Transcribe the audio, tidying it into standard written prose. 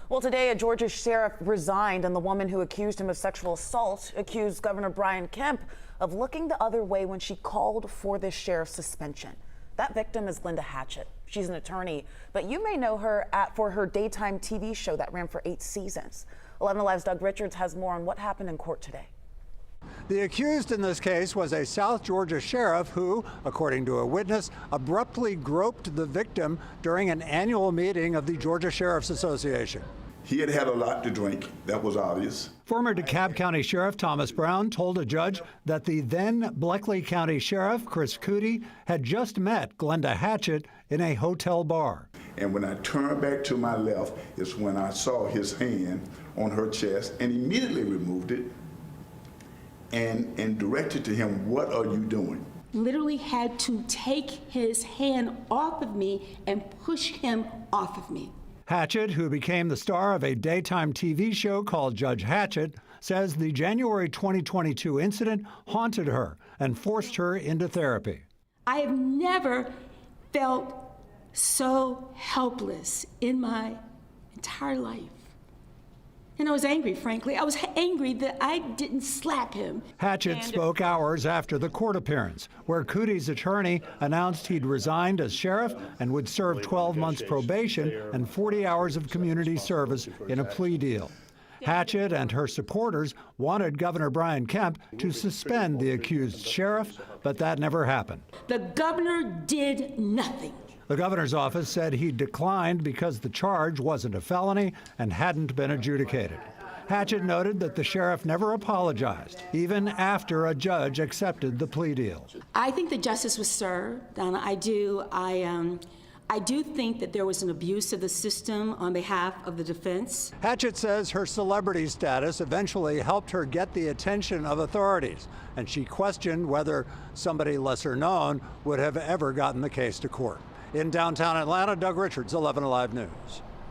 Well, today, a Georgia sheriff resigned, and the woman who accused him of sexual assault accused Governor Kemp of looking the other way when she called for this sheriff's suspension. That victim is Linda Hatchett. She's an attorney, but you may know her for her daytime TV show that ran for 8 seasons. 11 Alive's Doug Richards has more on what happened in court today. The accused in this case was a South Georgia sheriff who, according to a witness, abruptly groped the victim during an annual meeting of the Georgia Sheriff's Association. He had had a lot to drink. That was obvious. Former DeKalb County Sheriff Thomas Brown told a judge that the then Bleckley County Sheriff, Chris Cootie, had just met Glenda Hatchett in a hotel bar. And when I turned back to my left is when I saw his hand on her chest and immediately removed it and directed to him, "What are you doing?" Literally had to take his hand off of me and push him off of me. Hatchett, who became the star of a daytime TV show called Judge Hatchett, says the January 2022 incident haunted her and forced her into therapy. I have never felt so helpless in my entire life. And I was angry, frankly. I was angry that I didn't slap him. Hatchett spoke hours after the court appearance, where Cootie's attorney announced he'd resigned as sheriff and would serve 12 months probation and 40 hours of community service in a plea deal. Hatchett and her supporters wanted Governor Kemp to suspend the accused sheriff, but that never happened. The governor did nothing. The governor's office said he declined because the charge wasn't a felony and hadn't been adjudicated. Hatchett noted that the sheriff never apologized, even after a judge accepted the plea deal. I think that justice was served, Donna. I do think that there was an abuse of the system on behalf of the defense. Hatchett says her celebrity status eventually helped her get the attention of authorities, and she questioned whether somebody lesser known would have ever gotten the case to court. In downtown Atlanta, Doug Richards, 11 Alive News.